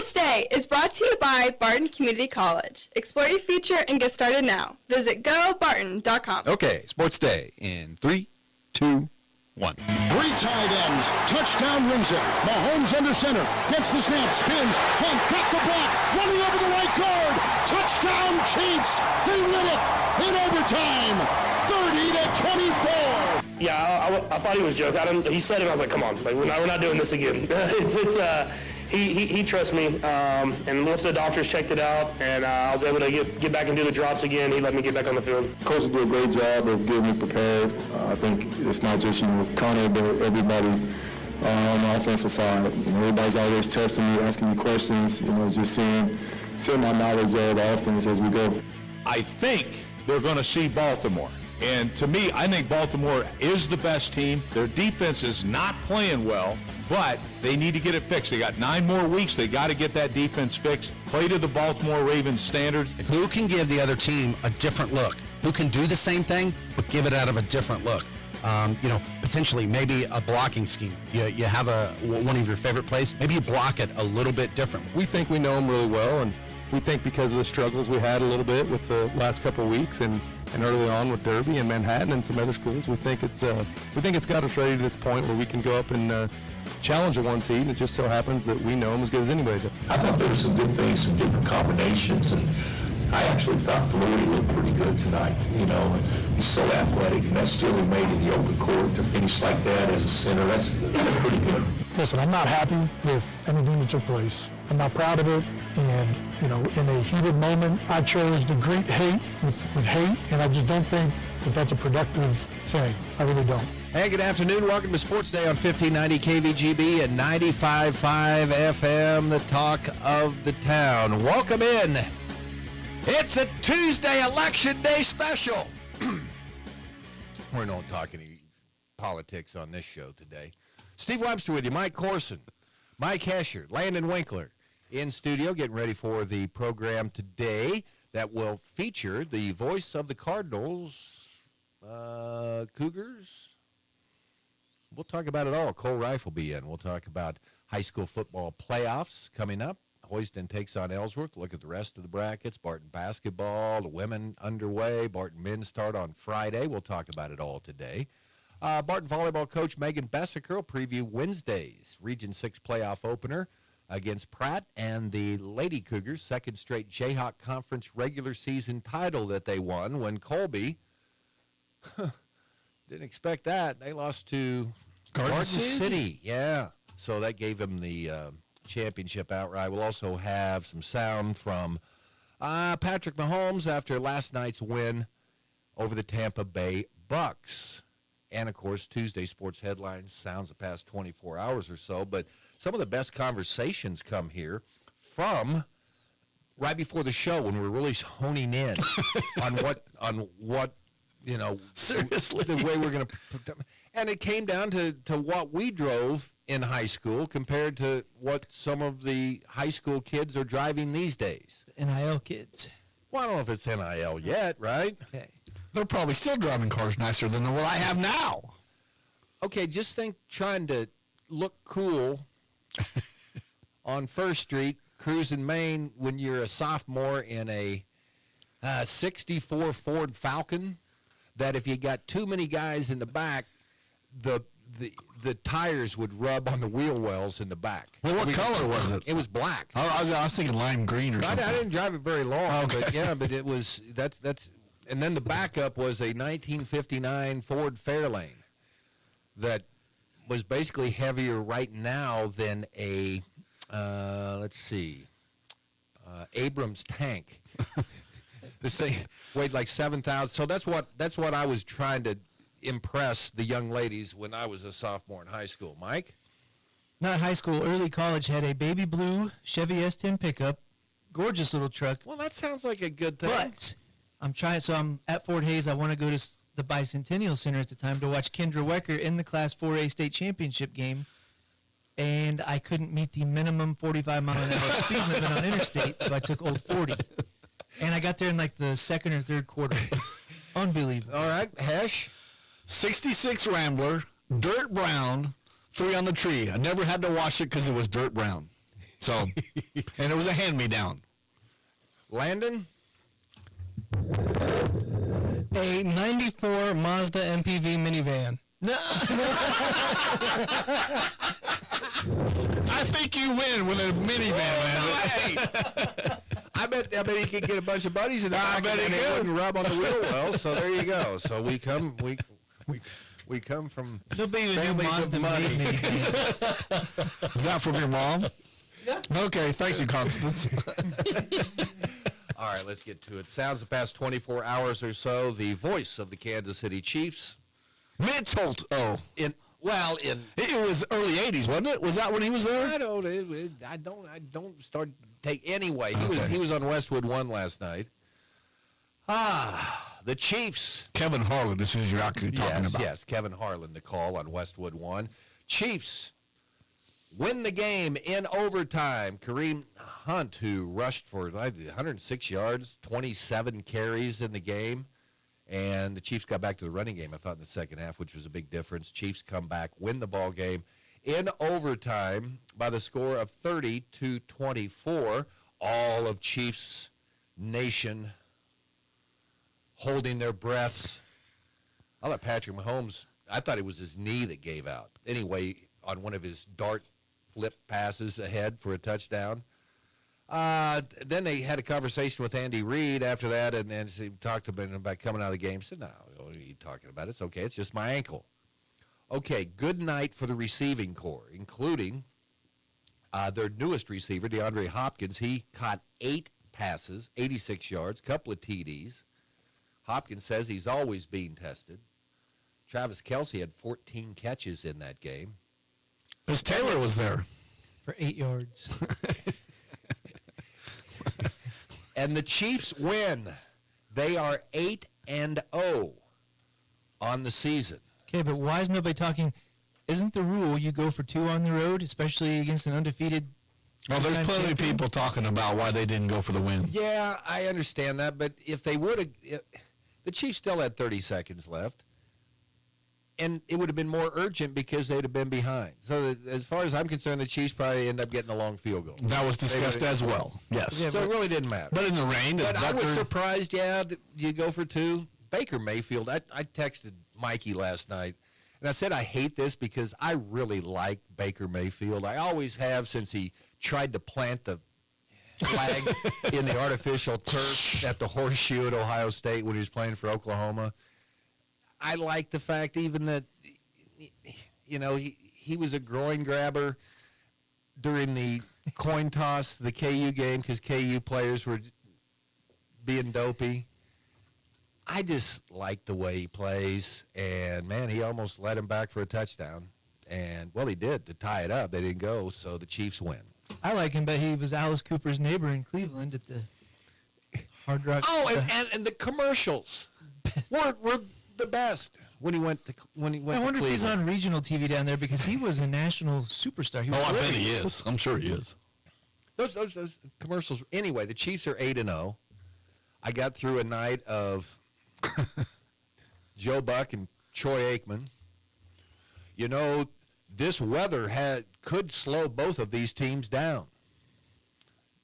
Sports Day is brought to you by Barton Community College. Explore your future and get started now. Visit gobarton.com. Okay, Sports Day in 3, 2, 1. Three tight ends. Touchdown wins it. Mahomes under center. Gets the snap. Spins. And got the block. Running over the right guard. Touchdown Chiefs. They win it in overtime. 30-24. Yeah, I thought he was joking. He said it. I was like, come on. Like, we're not doing this again. He trusts me. And once the doctors checked it out and I was able to get back and do the drops again, he let me get back on the field. Coach did a great job of getting me prepared. I think it's not just, Connor, but everybody on the offensive side. Everybody's always testing me, asking me questions, just seeing my knowledge of the offense as we go. I think they're going to see Baltimore. And to me, I think Baltimore is the best team. Their defense is not playing well, but they need to get it fixed. They got 9 more weeks. They got to get that defense fixed. Play to the Baltimore Ravens standards. Who can give the other team a different look? Who can do the same thing, but give it out of a different look? Potentially maybe a blocking scheme. You have one of your favorite plays. Maybe you block it a little bit different. We think we know them really well, and we think because of the struggles we had a little bit with the last couple of weeks and early on with Derby and Manhattan and some other schools, we think it's got us ready to this point where we can go up and challenge a 1 seed. And it just so happens that we know them as good as anybody does. I thought there were some good things, some different combinations, and I actually thought Floyd looked pretty good tonight. He's so athletic, and that steal he made in the open court to finish like that as a center, that's pretty good. Listen, I'm not happy with anything that took place. I'm not proud of it, and in a heated moment, I chose to greet hate with hate, and I just don't think that that's a productive thing. I really don't. Hey, good afternoon. Welcome to Sports Day on 1590 KVGB and 95.5 FM, the talk of the town. Welcome in. It's a Tuesday Election Day special. We're not talking any politics on this show today. Steve Webster with you, Mike Corson, Mike Hesher, Landon Winkler in studio, getting ready for the program today that will feature the voice of the Cardinals, Cougars. We'll talk about it all. Cole Reif will be in. We'll talk about high school football playoffs coming up. Hoyston takes on Ellsworth. Look at the rest of the brackets. Barton basketball, the women underway. Barton men start on Friday. We'll talk about it all today. Barton volleyball coach Megan Bessaker will preview Wednesday's Region 6 playoff opener against Pratt and the Lady Cougars' second straight Jayhawk Conference regular season title that they won when Colby didn't expect that. They lost to Garden City. Yeah. So that gave them the championship outright. We'll also have some sound from Patrick Mahomes after last night's win over the Tampa Bay Bucks. And, of course, Tuesday sports headlines, sounds the past 24 hours or so. But some of the best conversations come here from right before the show when we're really honing in on what seriously, the way we're going to. And it came down to what we drove in high school compared to what some of the high school kids are driving these days. NIL kids. Well, I don't know if it's NIL yet, right? Okay. They're probably still driving cars nicer than what I have now. Okay, just think trying to look cool on First Street, cruising Maine when you're a sophomore in a 64 Ford Falcon, that if you got too many guys in the back, the tires would rub on the wheel wells in the back. Well, what color was it? It was black. I was thinking lime green or something. I didn't drive it very long, okay. but it was that's. And then the backup was a 1959 Ford Fairlane that was basically heavier right now than a Abrams tank. This thing weighed like 7,000. So that's what I was trying to impress the young ladies when I was a sophomore in high school. Mike? Not high school, early college, had a baby blue Chevy S10 pickup, gorgeous little truck. Well, that sounds like a good thing. But I'm at Fort Hays. I want to go to the Bicentennial Center at the time to watch Kendra Wecker in the Class 4A state championship game. And I couldn't meet the minimum 45-mile-an-hour speed limit on interstate, so I took Old 40. And I got there in like the second or third quarter. Unbelievable. All right, Hesh. 66 Rambler, dirt brown, 3 on the tree. I never had to wash it because it was dirt brown. So, and it was a hand-me-down. Landon? A 94 Mazda MPV minivan. I think you win with a minivan, man. I bet he could get a bunch of buddies in the back bet and he they could. wouldn't rub on the wheel well. So there you go. So we come from Nobody would do families of Mazda money. minivans. Is that from your mom? Yeah. Okay, thanks you, Constance. All right, let's get to it. Sounds the past 24 hours or so. The voice of the Kansas City Chiefs. Mitch Holt. Oh. It was early 80s, wasn't it? Was that when he was there? I don't start take anyway. He was on Westwood 1 last night. The Chiefs. Kevin Harlan, this is you're actually talking about. Yes, Kevin Harlan, the call on Westwood 1. Chiefs win the game in overtime. Kareem Hunt, who rushed for 106 yards, 27 carries in the game. And the Chiefs got back to the running game, I thought, in the second half, which was a big difference. Chiefs come back, win the ball game in overtime by the score of 30-24. All of Chiefs Nation holding their breaths. I let Patrick Mahomes, I thought it was his knee that gave out. Anyway, on one of his dart flip passes ahead for a touchdown. Then they had a conversation with Andy Reid after that, and he talked to him about coming out of the game. He said, no, what are you talking about? It's okay. It's just my ankle. Okay, good night for the receiving corps, including their newest receiver, DeAndre Hopkins. He caught 8 passes, 86 yards, couple of TDs. Hopkins says he's always being tested. Travis Kelce had 14 catches in that game. Miss Taylor was there. For 8 yards. And the Chiefs win. They are 8-0 on the season. Okay, but why is nobody talking? Isn't the rule you go for 2 on the road, especially against an undefeated? Well, there's plenty of people talking about why they didn't go for the win. Yeah, I understand that, but if they would have, the Chiefs still had 30 seconds left, and it would have been more urgent because they'd have been behind. So as far as I'm concerned, the Chiefs probably end up getting a long field goal. That was discussed as well. Yes. Yeah, so it really didn't matter. But in the rain, but I was surprised. Yeah, that you go for 2. Baker Mayfield. I texted Mikey last night, and I said I hate this because I really like Baker Mayfield. I always have since he tried to plant the flag in the artificial turf at the Horseshoe at Ohio State when he was playing for Oklahoma. I like the fact even that, you know, he was a groin grabber during the coin toss, the KU game, because KU players were being dopey. I just like the way he plays, and, man, he almost led him back for a touchdown. And, well, he did to tie it up. They didn't go, so the Chiefs win. I like him, but he was Alice Cooper's neighbor in Cleveland at the Hard Rock. Oh, and the commercials were the best when he went to I wonder if he's on regional TV down there because he was a national superstar. He was I bet he is. I'm sure he is. Those commercials. Anyway, the Chiefs are 8-0. I got through a night of Joe Buck and Troy Aikman. You know, this weather could slow both of these teams down.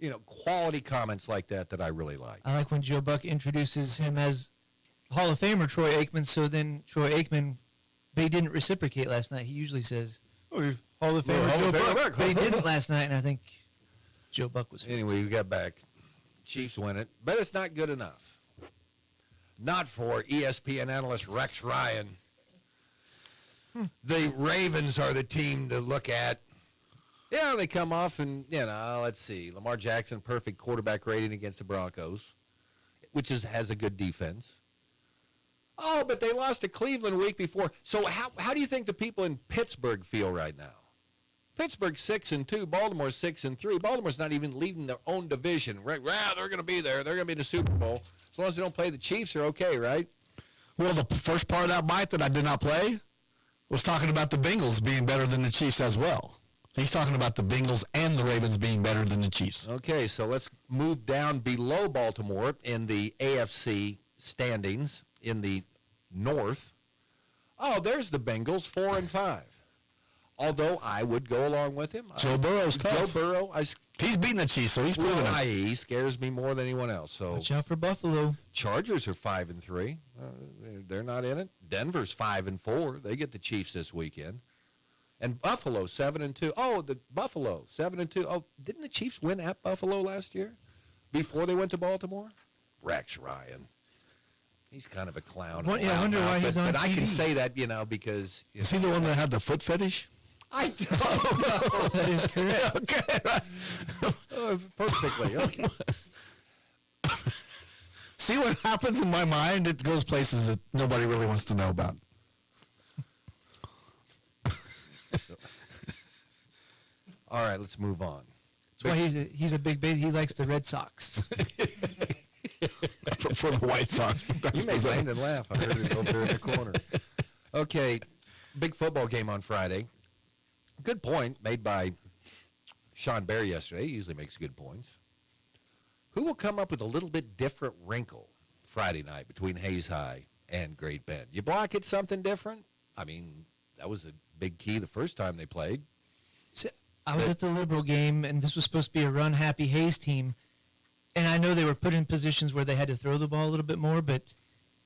You know, quality comments like that I really like. I like when Joe Buck introduces him as Hall of Famer Troy Aikman, so then Troy Aikman, but he didn't reciprocate last night. He usually says, oh, you're Hall of Famer Joe Buck. But he didn't last night, and I think Joe Buck was. Anyway, we got back. Chiefs win it, but it's not good enough. Not for ESPN analyst Rex Ryan. The Ravens are the team to look at. Yeah, they come off and, you know, let's see. Lamar Jackson, perfect quarterback rating against the Broncos, which has a good defense. Oh, but they lost to Cleveland a week before. So how do you think the people in Pittsburgh feel right now? Pittsburgh 6-2, Baltimore 6-3. Baltimore's not even leading their own division. Right? Well, they're going to be there. They're going to be in the Super Bowl. As long as they don't play the Chiefs, they're okay, right? Well, the first part of that bite that I did not play was talking about the Bengals being better than the Chiefs as well. He's talking about the Bengals and the Ravens being better than the Chiefs. Okay, so let's move down below Baltimore in the AFC standings in the North. Oh, there's the Bengals, 4-5. Although I would go along with him. Joe Burrow's tough. Joe Burrow, he's beating the Chiefs, so he's proven it. he scares me more than anyone else. So Watch out for Buffalo. Chargers are 5-3. They're not in it. Denver's 5-4. They get the Chiefs this weekend. And Buffalo 7-2. Oh, the Buffalo 7-2. Oh, didn't the Chiefs win at Buffalo last year before they went to Baltimore? Rex Ryan. He's kind of a clown. I wonder why he's on But I TV. can say that, because... Is he the one that had the foot fetish? I don't know. That is correct. Okay. Perfectly. Okay. See what happens in my mind? It goes places that nobody really wants to know about. All right, let's move on. That's why he's a big baby. He likes the Red Sox. For the White Sox. You made Landon laugh. I heard it over there in the corner. Okay, big football game on Friday. Good point made by Sean Barry yesterday. He usually makes good points. Who will come up with a little bit different wrinkle Friday night between Hayes High and Great Bend? You block it something different? I mean, that was a big key the first time they played. I was at the Liberal game, and this was supposed to be a run-happy Hayes team. And I know they were put in positions where they had to throw the ball a little bit more, but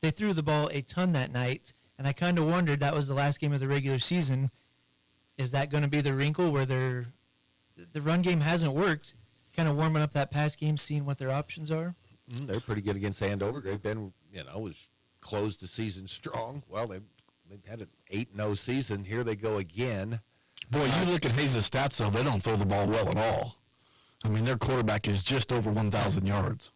they threw the ball a ton that night. And I kind of wondered, that was the last game of the regular season. Is that going to be the wrinkle where the run game hasn't worked? Kind of warming up that pass game, seeing what their options are? They're pretty good against Andover. Great Bend, was closed the season strong. Well, they've had an 8-0 season. Here they go again. Boy, you look at Hayes' stats, though, they don't throw the ball well at all. I mean, their quarterback is just over 1,000 yards.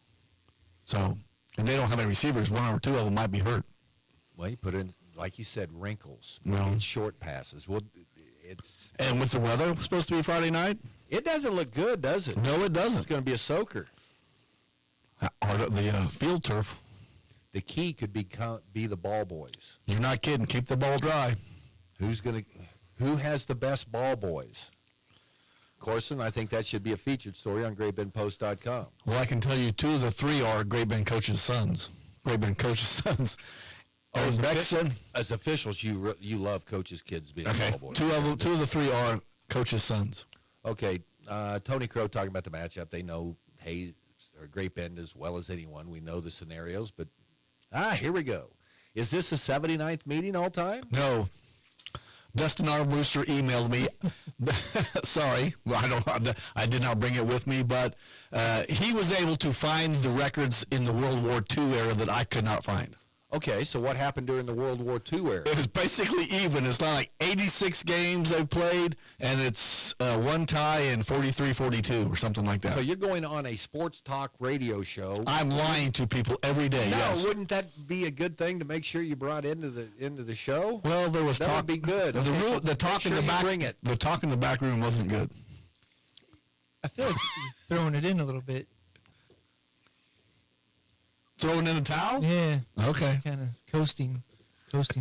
So, and they don't have any receivers. One or two of them might be hurt. Well, you put in, like you said, wrinkles. Well, it's short passes. Well, it's... And with the weather supposed to be Friday night? It doesn't look good, does it? No, it doesn't. It's going to be a soaker. Or the field turf. The key could be the ball boys. You're not kidding. Keep the ball dry. Who has the best ball boys? Corson, I think that should be a featured story on GreatBendPost.com. Well, I can tell you 2 of the 3 are Great Bend coaches' sons. Great Bend coaches' sons. Eric Beckson. As officials, you love coaches' kids being okay. ball boys. 2 of the 3 are coaches' sons. Okay. Tony Crow talking about the matchup. They know Hayes or Great Bend as well as anyone. We know the scenarios, but here we go. Is this a 79th meeting all time? No. Dustin Armbruster emailed me. Sorry, I did not bring it with me, but he was able to find the records in the World War II era that I could not find. Okay, so what happened during the World War II era? It was basically even. It's not like 86 games they played, and it's 1 tie and 43-42 or something like that. So you're going on a sports talk radio show. I'm lying to people every day, no, yes. Wouldn't that be a good thing to make sure you brought into the show? Well, there was that talk. Would be good. The talk in the back. The talk in the back room wasn't good. I feel like you're throwing it in a little bit. Throwing in a towel? Yeah. Okay. Kind of coasting,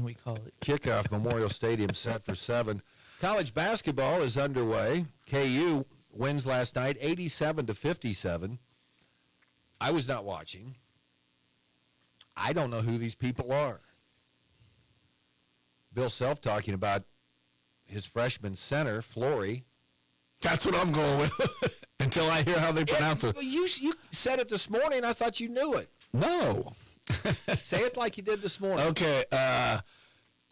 we call it. Kickoff, Memorial Stadium set for 7. College basketball is underway. KU wins last night, 87-57. I was not watching. I don't know who these people are. Bill Self talking about his freshman center, Flory. That's what I'm going with until I hear how they pronounce it. You said it this morning. I thought you knew it. No. Say it like you did this morning. Okay. I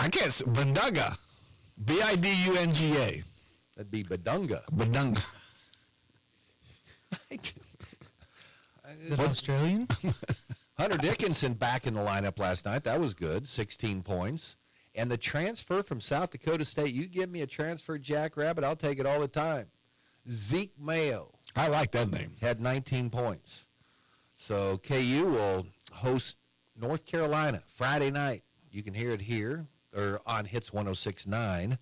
guess Bidunga. Bidunga. That'd be Bidunga. Bidunga. Is it Australian? Hunter Dickinson back in the lineup last night. That was good. 16 points. And the transfer from South Dakota State, you give me a transfer jackrabbit, I'll take it all the time. Zeke Mayo. I like that name. Had 19 points. So KU will host North Carolina Friday night. You can hear it here or on Hits 106.9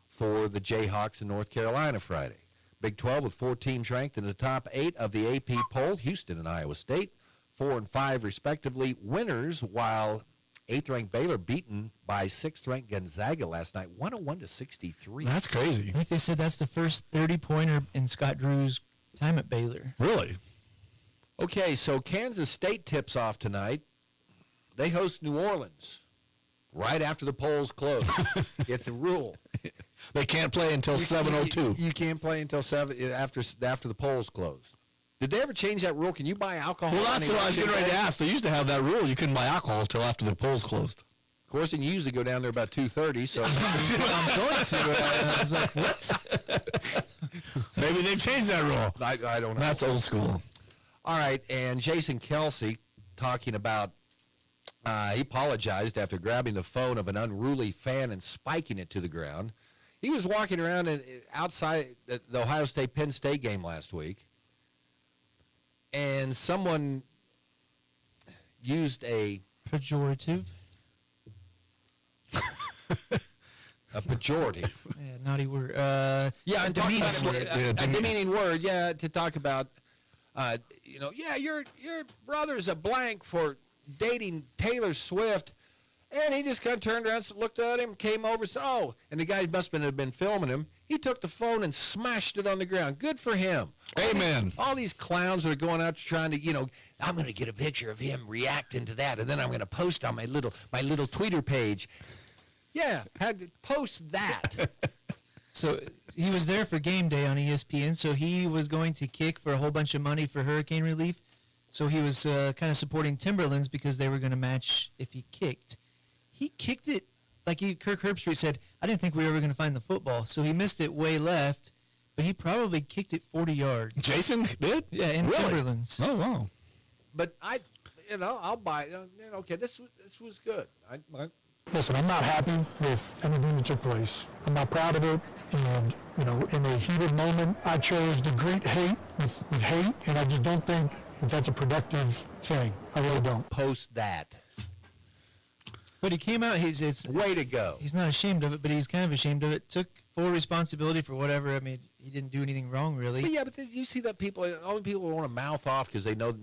for the Jayhawks in North Carolina Friday. Big 12 with 4 teams ranked in the top 8 of the AP poll. Houston and Iowa State, 4 and 5 respectively, winners, while 8th-ranked Baylor beaten by 6th-ranked Gonzaga last night, 101-63. That's crazy. I think they said that's the first 30-pointer in Scott Drew's time at Baylor. Really? Okay, so Kansas State tips off tonight. They host New Orleans right after the polls close. It's a rule. They can't play until 7:02. You can't play until 7 after the polls close. Did they ever change that rule? Can you buy alcohol? Well, that's what I was getting ready to ask. They used to have that rule. You couldn't buy alcohol until after the polls closed. Of course, and you usually go down there about 2:30, so I'm going to. I was like, what? Maybe they've changed that rule. I don't know. That's old school. All right, and Jason Kelsey talking about he apologized after grabbing the phone of an unruly fan and spiking it to the ground. He was walking around outside the Ohio State-Penn State game last week, and someone used a pejorative. A pejorative. Yeah, naughty word. A demeaning word. Yeah, to talk about, your brother's a blank for dating Taylor Swift, and he just kind of turned around, looked at him, came over, said, "Oh," and the guy must have been filming him. He took the phone and smashed it on the ground. Good for him. Amen. All these clowns that are going out trying to, I'm going to get a picture of him reacting to that, and then I'm going to post on my little Twitter page. Yeah, post that. So he was there for game day on ESPN, so he was going to kick for a whole bunch of money for hurricane relief. So he was kind of supporting Timberlands because they were going to match if he kicked. He kicked it, like Kirk Herbstreit said, I didn't think we were ever going to find the football. So he missed it way left, but he probably kicked it 40 yards. Jason did? Yeah, in Really? Timberlands. Oh, wow. But I'll buy. Okay, this was good. Listen, I'm not happy with everything that took place. I'm not proud of it. And, in a heated moment, I chose to greet hate with hate, and I just don't think that that's a productive thing. I really don't. Post that. But he came out, way to go. He's not ashamed of it, but he's kind of ashamed of it. Took full responsibility for whatever. I mean, he didn't do anything wrong, really. But yeah, but you see that all the people want to mouth off because they know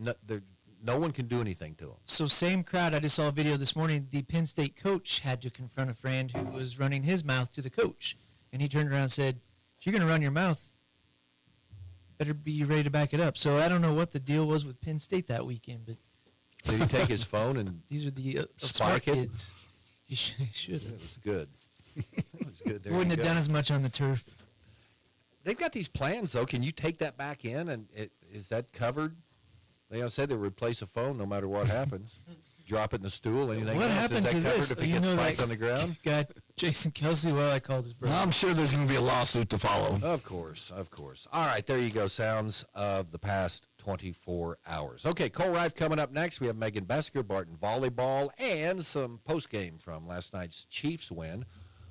no one can do anything to them. So same crowd, I just saw a video this morning, the Penn State coach had to confront a friend who was running his mouth to the coach. And he turned around and said, if you're going to run your mouth, better be ready to back it up. So I don't know what the deal was with Penn State that weekend, but did he take his phone and these are the spike smart it? kids. He should have. It was good. It was good. There Wouldn't you have go. done as much on the turf. They've got these plans, though. Can you take that back in, and is that covered? They said they'll replace a phone no matter what happens. Drop it in the stool, anything What else. happened is that to covered this? if it gets spiked on the ground? Got Jason Kelsey, I called his brother. I'm sure there's going to be a lawsuit to follow. Of course. All right, there you go. Sounds of the past 24 hours. Okay, Cole Rife coming up next. We have Megan Besker, Barton Volleyball, and some postgame from last night's Chiefs win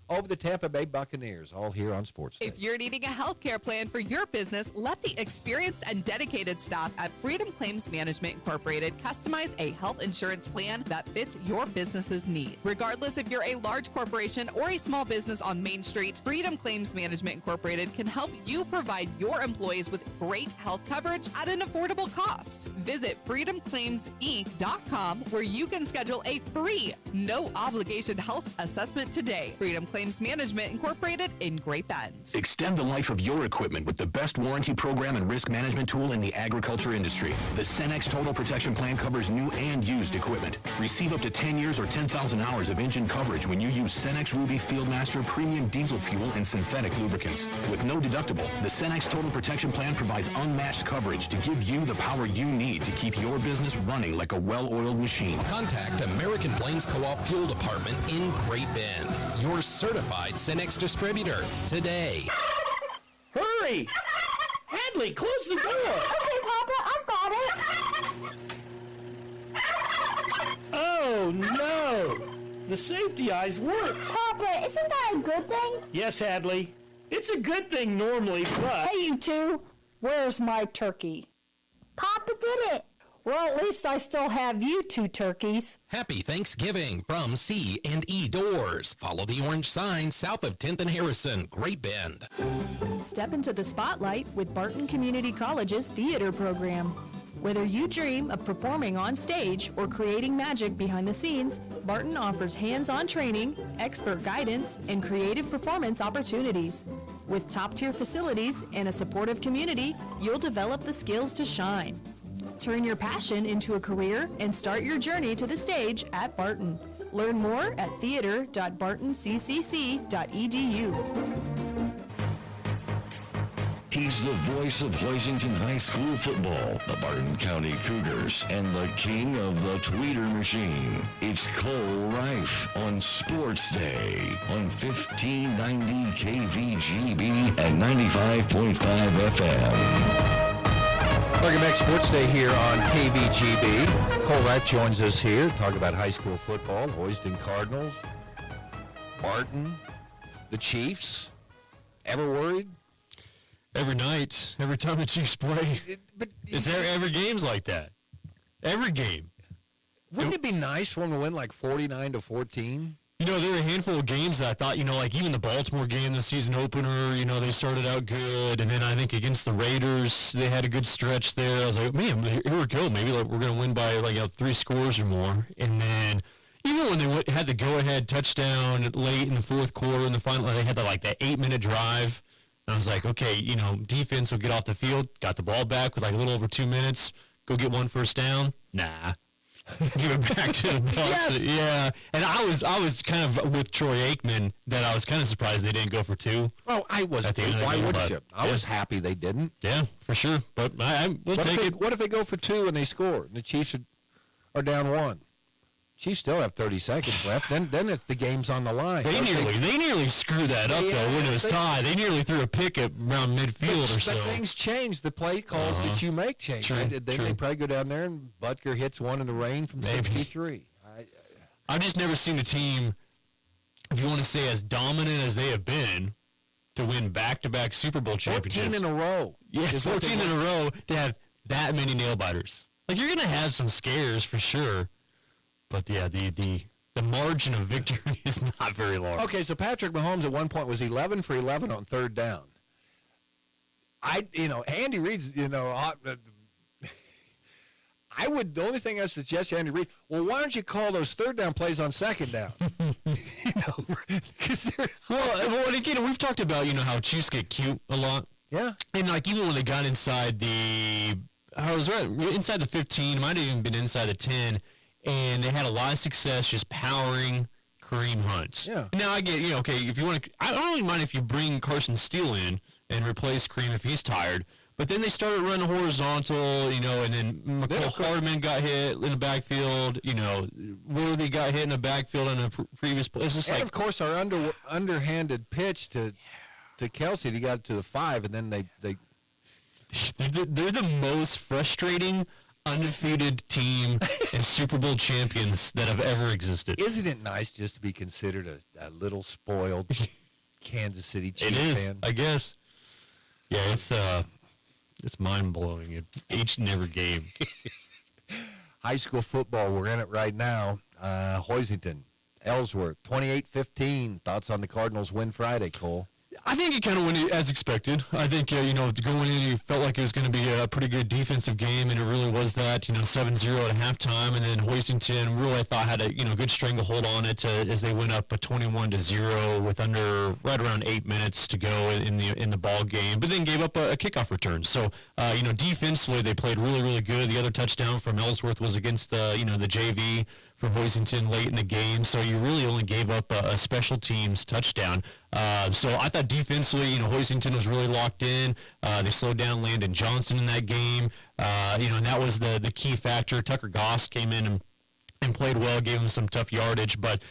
over the Tampa Bay Buccaneers, all here on Sports Day. If you're needing a healthcare plan for your business, let the experienced and dedicated staff at Freedom Claims Management Incorporated customize a health insurance plan that fits your business's need. Regardless if you're a large corporation or a small business on Main Street, Freedom Claims Management Incorporated can help you provide your employees with great health coverage at an affordable cost. Visit freedomclaimsinc.com where you can schedule a free, no-obligation health assessment today. Freedom Claims Management Incorporated in Great Bend. Extend the life of your equipment with the best warranty program and risk management tool in the agriculture industry. The Cenex Total Protection Plan covers new and used equipment. Receive up to 10 years or 10,000 hours of engine coverage when you use Cenex Ruby Fieldmaster premium diesel fuel and synthetic lubricants. With no deductible, the Cenex Total Protection Plan provides unmatched coverage to give you the power you need to keep your business running like a well-oiled machine. Contact American Plains Co-op Fuel Department in Great Bend, your certified Cenex distributor, today. Hurry! Hadley, close the door! Okay, Papa, I've got it. Oh, no! The safety eyes worked. Papa, isn't that a good thing? Yes, Hadley. It's a good thing normally, but... Hey, you two. Where's my turkey? Papa did it. Well, at least I still have you two turkeys. Happy Thanksgiving from C&E Doors. Follow the orange sign south of 10th and Harrison, Great Bend. Step into the spotlight with Barton Community College's theater program. Whether you dream of performing on stage or creating magic behind the scenes, Barton offers hands-on training, expert guidance, and creative performance opportunities. With top-tier facilities and a supportive community, you'll develop the skills to shine. Turn your passion into a career and start your journey to the stage at Barton. Learn more at theater.bartonccc.edu. He's the voice of Hoisington High School football, the Barton County Cougars, and the king of the tweeter machine. It's Cole Reif on Sports Day on 1590 KVGB and 95.5 FM. Welcome back, Sports Day here on KVGB. Cole Reif joins us here to talk about high school football, Hoiston Cardinals, Barton, the Chiefs. Ever worried? Every night, every time the Chiefs play. Is there ever games like that? Every game. Wouldn't it be nice for them to win like 49-14? You know, there were a handful of games that I thought, you know, like even the Baltimore game, the season opener, you know, they started out good. And then I think against the Raiders, they had a good stretch there. I was like, man, here we go. Maybe like, we're going to win by like 3 scores or more. And then even when they had the go-ahead touchdown late in the fourth quarter in the final, they had that 8-minute drive. And I was like, okay, you know, defense will get off the field, got the ball back with like a little over 2 minutes, go get 1 first down. Nah. Give it back to the Bucs. Yes. Yeah. And I was kind of with Troy Aikman that I was kind of surprised they didn't go for 2. Oh, I was. Why wouldn't you? I was happy they didn't. Yeah, for sure. But we'll take it. What if they go for 2 and they score? And the Chiefs are down 1. Chiefs still have 30 seconds left. Then it's the game's on the line. They nearly screwed that up though when it was tied. They nearly threw a pick at around midfield or so. But things change. The play calls that you make change. True, they probably go down there and Butker hits one in the rain from 63. I've just never seen a team, if you want to say as dominant as they have been, to win back-to-back Super Bowl championships. 14 in a row. Yeah, 14 in a row to have that many nail-biters. Like, you're going to have some scares for sure. But, yeah, the margin of victory is not very large. Okay, so Patrick Mahomes at one point was 11 for 11 on 3rd down. Andy Reid's, the only thing I suggest to Andy Reid, well, why don't you call those 3rd down plays on 2nd down? Well, again, we've talked about, how Chiefs get cute a lot. Yeah. And, even when they got inside inside the 15, might have even been inside the 10, and they had a lot of success just powering Kareem Hunt. Yeah. Now, I get, okay, if you want to, I don't really mind if you bring Carson Steele in and replace Kareem if he's tired. But then they started running horizontal, and then McCall Hardman got hit in the backfield. Worthy got hit in the backfield in a previous play. It's just and, of course, our underhanded pitch to Kelsey, he got to the 5, and then they're the most frustrating undefeated team and Super Bowl champions that have ever existed. Isn't it nice just to be considered a little spoiled Kansas City Chiefs fan? It is, I guess. Yeah, it's mind-blowing each and every game. High school football, we're in it right now. Hoisington, Ellsworth, 28-15. Thoughts on the Cardinals win Friday, Cole? I think it kind of went as expected. I think, going in, you felt like it was going to be a pretty good defensive game, and it really was that, 7-0 at halftime. And then Hoisington really, I thought, had a, good stranglehold on it as they went up 21-0 with right around 8 minutes to go in the ball game, but then gave up a kickoff return. So, defensively, they played really, really good. The other touchdown from Ellsworth was against the JV from Hoisington late in the game, so you really only gave up a special teams touchdown. So I thought defensively, Hoisington was really locked in. They slowed down Landon Johnson in that game, and that was the key factor. Tucker Goss came in and played well, gave him some tough yardage, but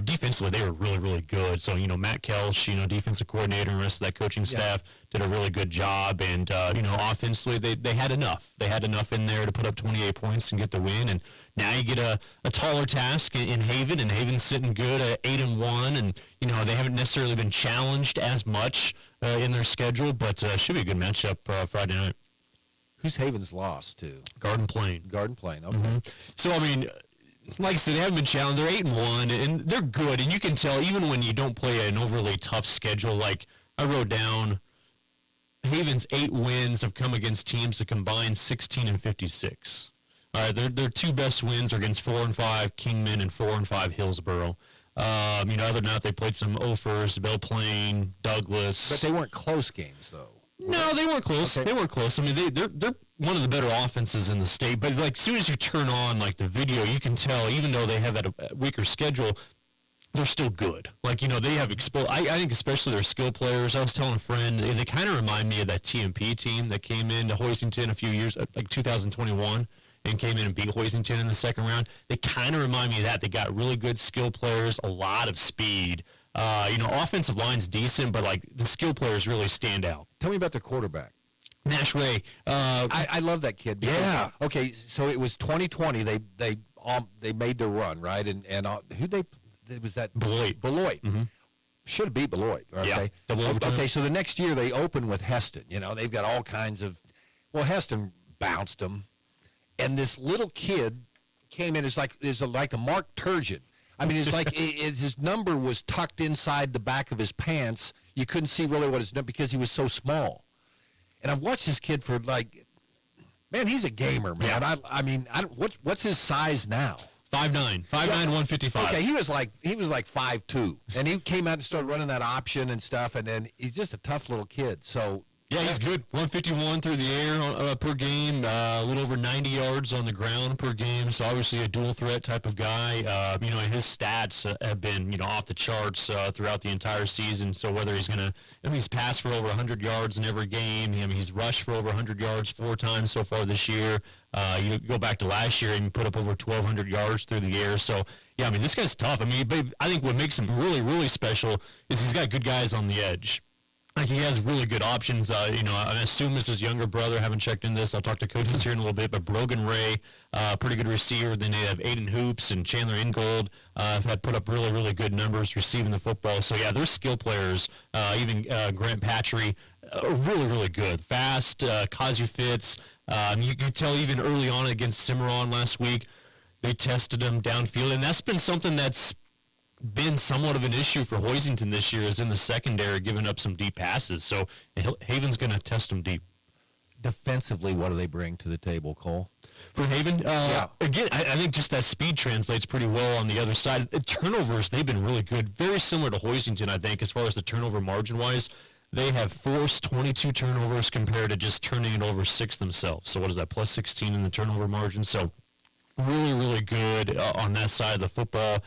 defensively they were really, really good. So, Matt Kelsch, defensive coordinator and the rest of that coaching staff did a really good job, and, offensively they had enough. They had enough in there to put up 28 points and get the win, and now you get a taller task in Haven, and Haven's sitting good at 8-1, and, they haven't necessarily been challenged as much in their schedule, but should be a good matchup Friday night. Who's Haven's lost to? Garden Plain. Garden Plain, okay. Mm-hmm. So, like I said, they haven't been challenged. They're 8-1, and they're good. And you can tell, even when you don't play an overly tough schedule, like I wrote down, Haven's 8 wins have come against teams that combine 16-56. All right, their 2 best wins are against 4-5 Kingman and 4-5 Hillsboro. Other than that, they played some Ophers, Belle Plaine, Douglas. But they weren't close games, though. No, they weren't close. Okay. They weren't close. They're one of the better offenses in the state. But as soon as you turn on the video, you can tell, even though they have a weaker schedule, they're still good. Like, they have I think especially their skill players. I was telling a friend, they kind of remind me of that TMP team that came into Hoisington a few years, like 2021, and came in and beat Hoisington in the second round. They kind of remind me of that. They got really good skill players, a lot of speed. Offensive line's decent, but, like, the skill players really stand out. Tell me about their quarterback. Nash Ray. I love that kid. Because, yeah. Okay, so it was 2020. They made their run, right? And it was that Beloit. Mm-hmm. Should have beat Beloit. Okay. Yeah. Okay. So the next year they open with Heston. They've got all kinds of. Well, Heston bounced them, and this little kid came in. It's like a Mark Turgeon. I mean, it's like his number was tucked inside the back of his pants. You couldn't see really what his number because he was so small. And I've watched this kid for man, he's a gamer, man. Yeah. What's his size now? 5'9", 155. Okay, he was like 5'2", and he came out and started running that option and stuff, and then he's just a tough little kid. So yeah, he's good. 151 through the air per game, a little over 90 yards on the ground per game. So obviously a dual threat type of guy. His stats have been off the charts throughout the entire season. So whether he's passed for over 100 yards in every game. He's rushed for over 100 yards 4 times so far this year. You go back to last year and you put up over 1,200 yards through the air. So, yeah, this guy's tough. But I think what makes him really, really special is he's got good guys on the edge. Like, he has really good options. I assume it's his younger brother. I haven't checked in this. I'll talk to coaches here in a little bit. But Brogan Ray, pretty good receiver. Then they have Aiden Hoops and Chandler Ingold have had put up really, really good numbers receiving the football. So, yeah, they're skill players. Even Grant Patry, really, really good. Fast, Kazu Fitz. You could tell even early on against Cimarron last week, they tested him downfield. And that's been something that's been somewhat of an issue for Hoisington this year, is in the secondary giving up some deep passes. So Haven's going to test them deep. Defensively, what do they bring to the table, Cole? For Haven, again, I think just that speed translates pretty well on the other side. Turnovers, they've been really good. Very similar to Hoisington, I think, as far as the turnover margin-wise. They have forced 22 turnovers compared to just turning it over 6 themselves. So what is that, plus 16 in the turnover margin? So really, really good on that side of the football.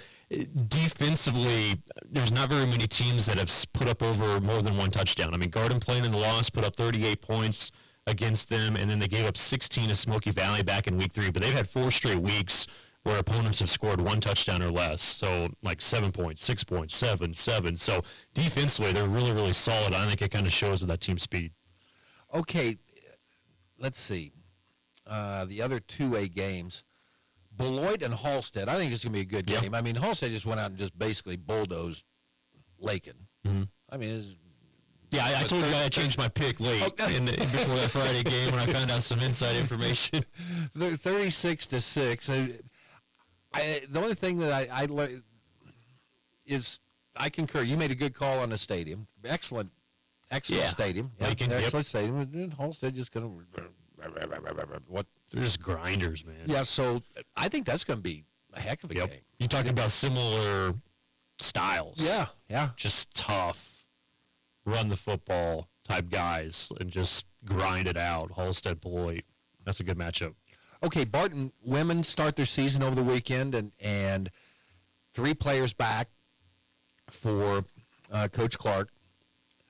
Defensively, there's not very many teams that have put up over more than 1 touchdown. Garden Plain in the loss put up 38 points against them, and then they gave up 16 to Smoky Valley back in week 3. But they've had 4 straight weeks where opponents have scored 1 touchdown or less. So, 7 points, 6 points, 7. So, defensively, they're really, really solid. I think it kind of shows with that team speed. Okay, let's see. The other 2A games. Beloit and Halstead, I think it's going to be a good game. Halstead just went out and just basically bulldozed Lakin. Mm-hmm. I told you I changed my pick late before that Friday game when I found out some inside information. 36-6. The only thing that I learned is I concur. You made a good call on the stadium. Excellent stadium. Excellent stadium. Halstead just going to what? They're just grinders, man. Yeah, so I think that's going to be a heck of a game. You're talking about similar styles. Yeah. Just tough, run the football type guys and just grind it out. Halstead, Beloit. That's a good matchup. Okay, Barton women start their season over the weekend, and 3 players back for Coach Clark.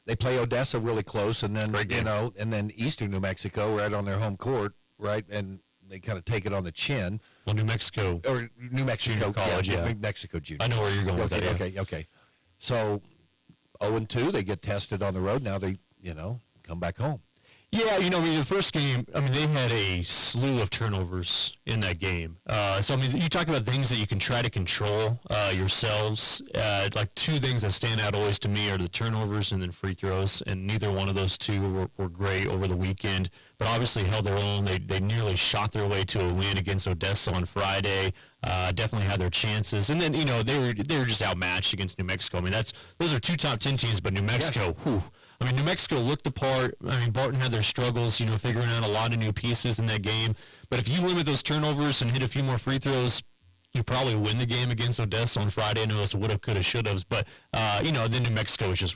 They play Odessa really close, and then and then Eastern New Mexico right on their home court, right, and they kind of take it on the chin. Well, New Mexico Junior College, New Mexico Junior. I know where you're going with that. Okay. So 0-2, they get tested on the road. Now they come back home. Yeah, the first game, they had a slew of turnovers in that game. So, you talk about things that you can try to control yourselves. 2 things that stand out always to me are the turnovers and then free throws, and neither one of those 2 were great over the weekend, but obviously held their own. They nearly shot their way to a win against Odessa on Friday. Definitely had their chances, and then they were just outmatched against New Mexico. Those are 2 top 10 teams, but New Mexico, New Mexico looked the part. Barton had their struggles, figuring out a lot of new pieces in that game. But if you limit those turnovers and hit a few more free throws, you probably win the game against Odessa on Friday. I know it's would have, could have, should have, but then New Mexico was just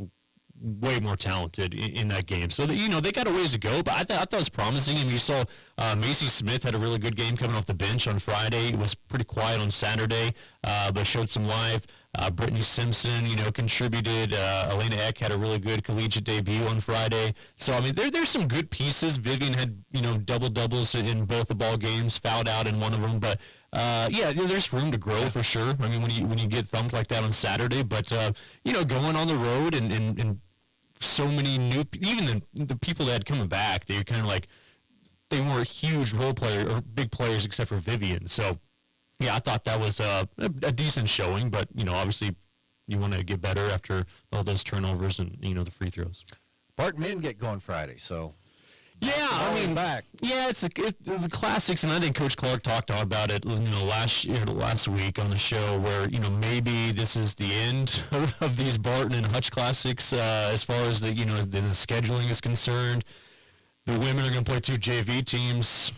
way more talented in that game. So they got a ways to go, but I thought it was promising. You saw Macy Smith had a really good game coming off the bench on Friday. It was pretty quiet on Saturday, but showed some life. Brittany Simpson, contributed. Elena Eck had a really good collegiate debut on Friday. So, I mean, there's some good pieces. Vivian had, double-doubles in both the ball games, fouled out in one of them. But, there's room to grow for sure. I mean, when you get thumped like that on Saturday. But, going on the road and so many new, even the people that had coming back, they're kind of like, they weren't huge role players or big players except for Vivian. So, yeah, I thought that was a decent showing, but, obviously you want to get better after all those turnovers and, the free throws. Barton men get going Friday, so. Yeah, I mean, back. Yeah, it's the classics, and I think Coach Clark talked about it, last week on the show, where maybe this is the end of these Barton and Hutch classics as far as the scheduling is concerned. The women are going to play 2 JV teams,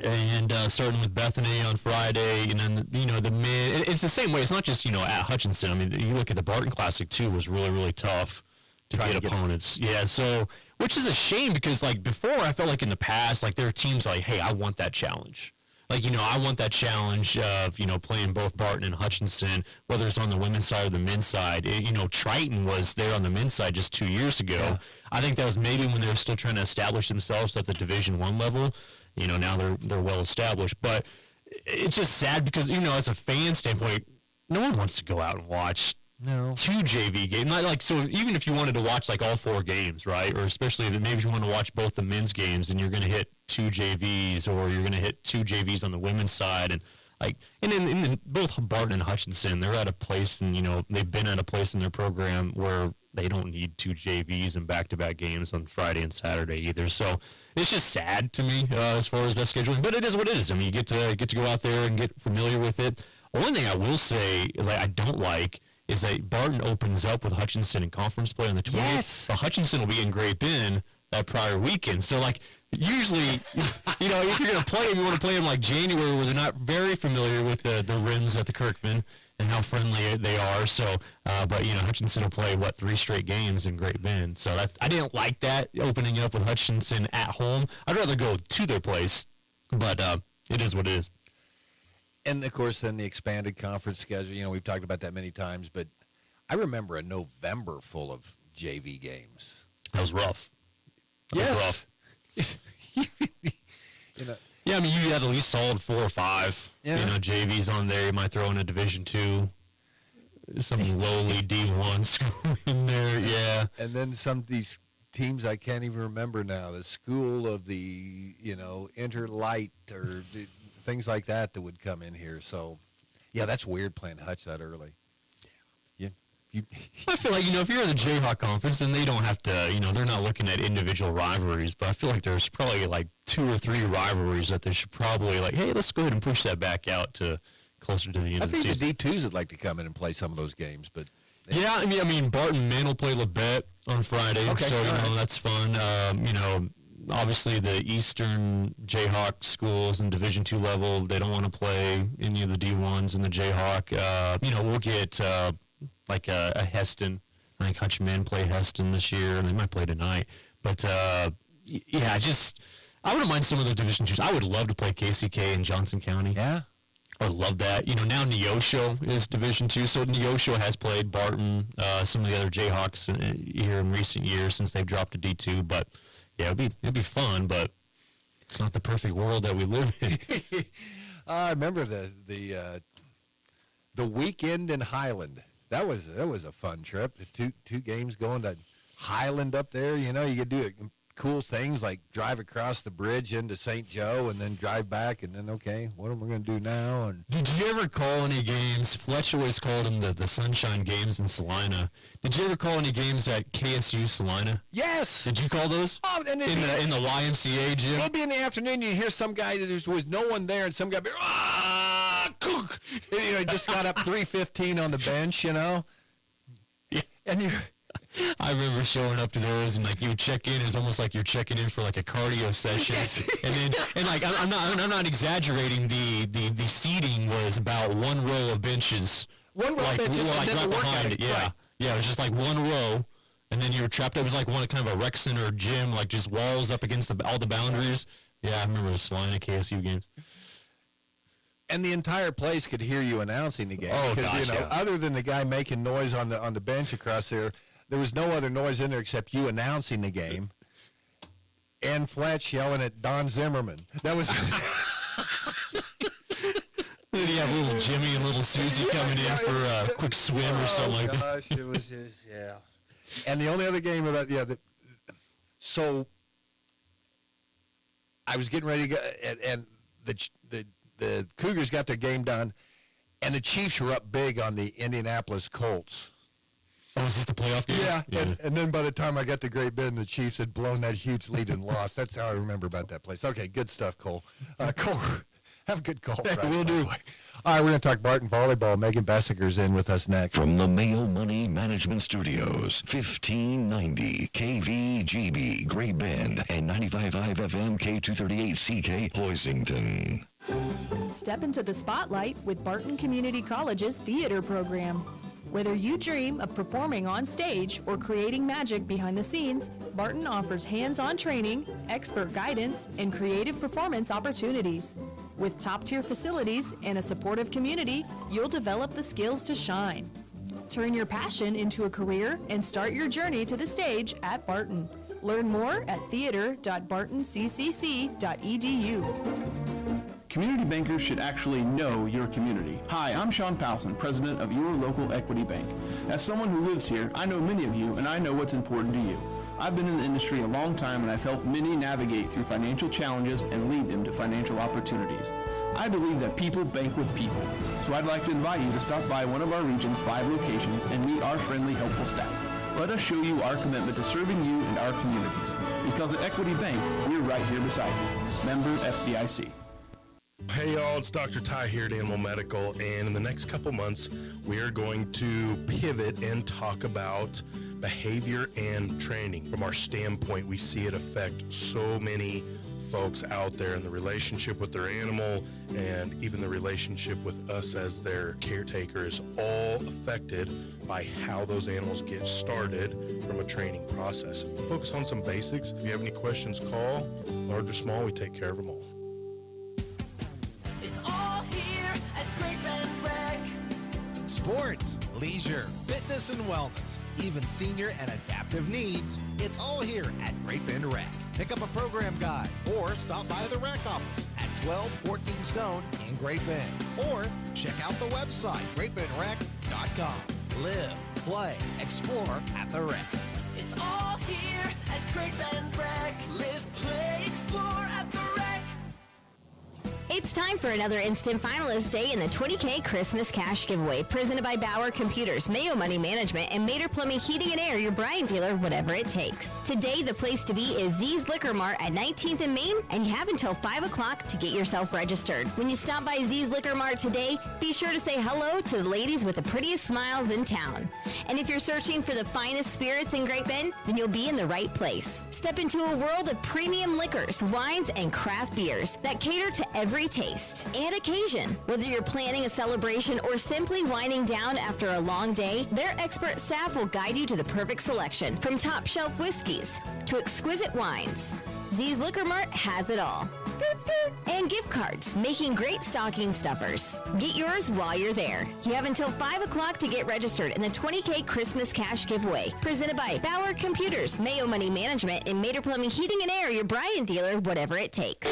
and starting with Bethany on Friday, and then the men. It's the same way. It's not just at Hutchinson. I mean, you look at the Barton Classic too, was really, really tough to get opponents. Yeah, so. Which is a shame because, before, I felt like in the past, there are teams like, hey, I want that challenge. I want that challenge of, playing both Barton and Hutchinson, whether it's on the women's side or the men's side. Triton was there on the men's side just 2 years ago. Yeah. I think that was maybe when they were still trying to establish themselves at the Division I level. Now they're well established. But it's just sad because, as a fan standpoint, no one wants to go out and watch 2 JV games. So even if you wanted to watch all 4 games, right? Or especially maybe if you want to watch both the men's games and you're going to hit 2 JVs or you're going to hit 2 JVs on the women's side and in both Barton and Hutchinson, they're at a place and they've been at a place in their program where they don't need 2 JVs and back-to-back games on Friday and Saturday either. So it's just sad to me as far as that scheduling, but it is what it is. I mean, you get to go out there and get familiar with it. One thing I will say is I don't like is that Barton opens up with Hutchinson in conference play on the 20th. Yes. But Hutchinson will be in Great Bend that prior weekend. So, usually, if you're going to play them, you want to play them January where they're not very familiar with the rims at the Kirkman and how friendly they are. So, but Hutchinson will play, 3 straight games in Great Bend. So I didn't like that, opening up with Hutchinson at home. I'd rather go to their place, but it is what it is. And, of course, then the expanded conference schedule. We've talked about that many times, but I remember a November full of JV games. That was rough. Yes. Yeah, I mean, you had at least solid 4 or 5. Yeah. JVs on there. You might throw in a Division II, some lowly D1 school in there. Yeah. And then some of these teams I can't even remember now. The school of the, Interlight or things like that would come in here. So, yeah, that's weird playing Hutch that early. I feel like, if you're in the Jayhawk Conference, then they don't have to, they're not looking at individual rivalries, but I feel like there's probably 2 or 3 rivalries that they should probably hey, let's go ahead and push that back out to closer to the end of the season. I think the D2s would like to come in and play some of those games, but... Yeah, I mean, Barton men will play Labette on Friday, okay, so, right. That's fun. Obviously the Eastern Jayhawk schools in Division II level, they don't want to play any of the D1s in the Jayhawk. We'll get... a Heston. I think Hutch men play Heston this year, and they might play tonight. But, I wouldn't mind some of the Division IIs. I would love to play KCK in Johnson County. Yeah. I would love that. Now Neosho is Division II, so Neosho has played Barton, some of the other Jayhawks here in recent years since they've dropped to D2. But, yeah, it'd be fun, but it's not the perfect world that we live in. I remember the weekend in Highland. That was a fun trip. The two games going to Highland up there. You could do cool things like drive across the bridge into St. Joe and then drive back and then, okay, what am I going to do now? And did you ever call any games? Fletch always called them the Sunshine Games in Salina. Did you ever call any games at KSU Salina? Yes. Did you call those? Oh, and in the YMCA gym? Maybe in the afternoon you hear some guy that there was no one there and some guy be, he just got up 3:15 on the bench, Yeah. And I remember showing up to those and you would check in. It's almost like you're checking in for a cardio session. Yes. I'm not exaggerating. The seating was about 1 row of benches. 1 row of benches, right behind it. Yeah. Right. Yeah, it was just 1 row, and then you were trapped. It was one kind of a rec center gym, just walls up against all the boundaries. Yeah, I remember the Salina KSU games. And the entire place could hear you announcing the game. Oh, because, gosh, yeah. other than the guy making noise on the bench across there was no other noise in there except you announcing the game. And Fletch yelling at Don Zimmerman. That was... Then you have little Jimmy and little Susie coming in for a quick swim or something like that. Oh, gosh, it was just, yeah. And the only other game about, so I was getting ready to go, and the Cougars got their game done, and the Chiefs were up big on the Indianapolis Colts. Oh, is this the playoff game? Yeah. And then by the time I got to Great Bend, the Chiefs had blown that huge lead and lost. That's how I remember about that place. Okay, good stuff, Cole. Cole, have a good call. Will do. All right, we're going to talk Barton volleyball. Megan Bessiger's in with us next. From the Mayo Money Management Studios, 1590 KVGB, Great Bend, and 95.5 FM K238CK, Hoisington. Step into the spotlight with Barton Community College's theater program. Whether you dream of performing on stage or creating magic behind the scenes, Barton offers hands-on training, expert guidance, and creative performance opportunities. With top-tier facilities and a supportive community, you'll develop the skills to shine. Turn your passion into a career and start your journey to the stage at Barton. Learn more at theater.bartoncccc.edu. Community bankers should actually know your community. Hi, I'm Sean Powelson, president of your local Equity Bank. As someone who lives here, I know many of you and I know what's important to you. I've been in the industry a long time and I've helped many navigate through financial challenges and lead them to financial opportunities. I believe that people bank with people, so I'd like to invite you to stop by one of our region's 5 locations and meet our friendly, helpful staff. Let us show you our commitment to serving you and our communities. Because at Equity Bank, we're right here beside you. Member FDIC. Hey y'all, it's Dr. Ty here at Animal Medical, and in the next couple months we are going to pivot and talk about behavior and training. From our standpoint, we see it affect so many folks out there in the relationship with their animal and even the relationship with us as their caretaker is all affected by how those animals get started from a training process. We'll focus on some basics. If you have any questions, call. Large or small, we take care of them all. Sports, leisure, fitness and wellness, even senior and adaptive needs, it's all here at Great Bend Rec. Pick up a program guide or stop by the rec office at 1214 Stone in Great Bend. Or check out the website, greatbendrec.com. Live, play, explore at the rec. It's all here at Great Bend Rec. Live, play, explore at the rec. It's time for another Instant Finalist Day in the 20K Christmas Cash Giveaway, presented by Bauer Computers, Mayo Money Management, and Mater Plumbing, Heating and Air, your Bryan dealer, whatever it takes. Today, the place to be is Z's Liquor Mart at 19th and Main, and you have until 5 o'clock to get yourself registered. When you stop by Z's Liquor Mart today, be sure to say hello to the ladies with the prettiest smiles in town. And if you're searching for the finest spirits in Great Bend, then you'll be in the right place. Step into a world of premium liquors, wines, and craft beers that cater to every taste and occasion. Whether you're planning a celebration or simply winding down after a long day, their expert staff will guide you to the perfect selection, from top shelf whiskeys to exquisite wines. Z's Liquor Mart has it all. And gift cards, making great stocking stuffers. Get yours while you're there. You have until 5 o'clock to get registered in the 20K Christmas Cash Giveaway, presented by Bauer Computers, Mayo Money Management, and Mater Plumbing, Heating and Air, your Bryan dealer, whatever it takes.